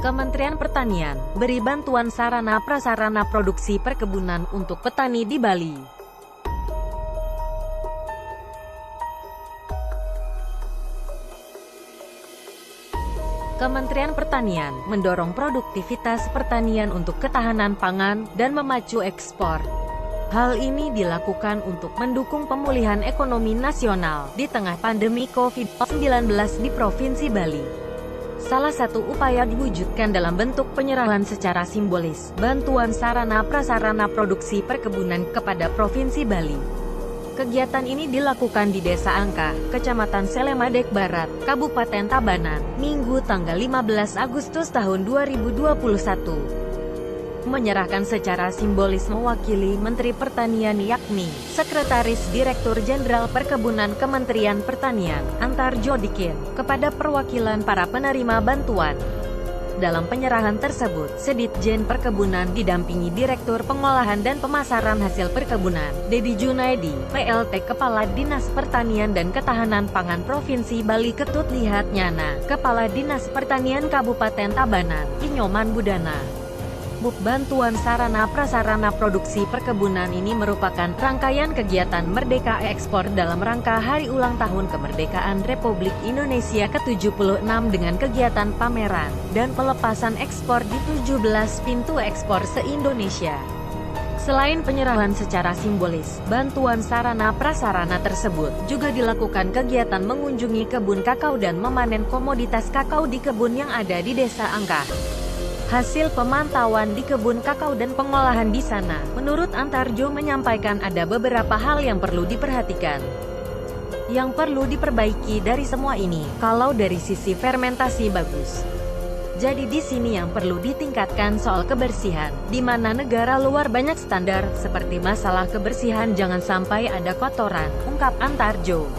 Kementerian Pertanian beri bantuan sarana prasarana produksi perkebunan untuk petani di Bali. Kementerian Pertanian mendorong produktivitas pertanian untuk ketahanan pangan dan memacu ekspor. Hal ini dilakukan untuk mendukung pemulihan ekonomi nasional di tengah pandemi COVID-19 di Provinsi Bali. Salah satu upaya diwujudkan dalam bentuk penyerahan secara simbolis bantuan sarana prasarana produksi perkebunan kepada Provinsi Bali. Kegiatan ini dilakukan di Desa Angka, Kecamatan Selemadeg Barat, Kabupaten Tabanan, Minggu tanggal 15 Agustus tahun 2021. Menyerahkan secara simbolis mewakili Menteri Pertanian yakni Sekretaris Direktur Jenderal Perkebunan Kementerian Pertanian, Antarjo Dikin, kepada perwakilan para penerima bantuan. Dalam penyerahan tersebut, Seditjen Perkebunan didampingi Direktur Pengolahan dan Pemasaran Hasil Perkebunan, Dedi Junaidi, PLT Kepala Dinas Pertanian dan Ketahanan Pangan Provinsi Bali Ketut Lihat Nyana, Kepala Dinas Pertanian Kabupaten Tabanan, Inyoman Budana. Bantuan sarana prasarana produksi perkebunan ini merupakan rangkaian kegiatan Merdeka Ekspor dalam rangka Hari Ulang Tahun Kemerdekaan Republik Indonesia ke-76 dengan kegiatan pameran dan pelepasan ekspor di 17 pintu ekspor se-Indonesia. Selain penyerahan secara simbolis, bantuan sarana prasarana tersebut juga dilakukan kegiatan mengunjungi kebun kakao dan memanen komoditas kakao di kebun yang ada di Desa Angka. Hasil pemantauan di kebun kakao dan pengolahan di sana, menurut Antarjo menyampaikan ada beberapa hal yang perlu diperhatikan. Yang perlu diperbaiki dari semua ini, kalau dari sisi fermentasi bagus. Jadi di sini yang perlu ditingkatkan soal kebersihan, di mana negara luar banyak standar, seperti masalah kebersihan jangan sampai ada kotoran, ungkap Antarjo.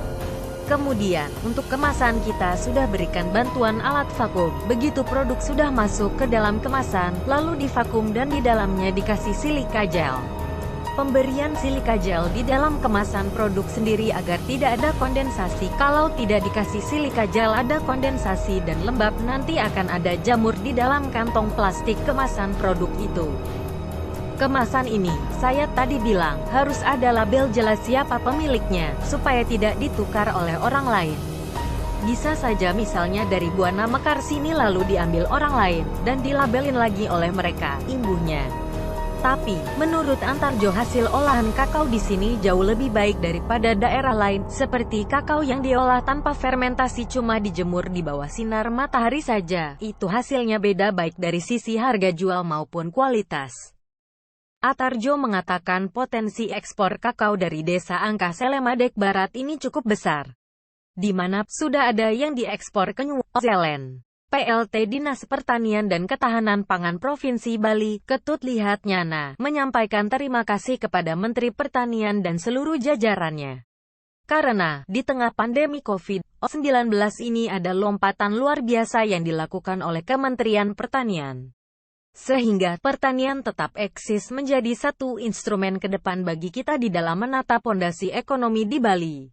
Kemudian, untuk kemasan kita sudah berikan bantuan alat vakum. Begitu produk sudah masuk ke dalam kemasan, lalu divakum dan di dalamnya dikasih silika gel. Pemberian silika gel di dalam kemasan produk sendiri agar tidak ada kondensasi. Kalau tidak dikasih silika gel ada kondensasi dan lembab, nanti akan ada jamur di dalam kantong plastik kemasan produk itu. Kemasan ini, saya tadi bilang, harus ada label jelas siapa pemiliknya, supaya tidak ditukar oleh orang lain. Bisa saja misalnya dari Buana Mekar sini lalu diambil orang lain, dan dilabelin lagi oleh mereka, imbuhnya. Tapi, menurut Antarjo hasil olahan kakao di sini jauh lebih baik daripada daerah lain, seperti kakao yang diolah tanpa fermentasi cuma dijemur di bawah sinar matahari saja. Itu hasilnya beda baik dari sisi harga jual maupun kualitas. Antarjo mengatakan potensi ekspor kakao dari Desa Angka Selemadeg Barat ini cukup besar, di mana sudah ada yang diekspor ke New Zealand. PLT Dinas Pertanian dan Ketahanan Pangan Provinsi Bali, Ketut Lihat Nyana, menyampaikan terima kasih kepada Menteri Pertanian dan seluruh jajarannya. Karena, di tengah pandemi COVID-19 ini ada lompatan luar biasa yang dilakukan oleh Kementerian Pertanian. Sehingga, pertanian tetap eksis menjadi satu instrumen ke depan bagi kita di dalam menata pondasi ekonomi di Bali.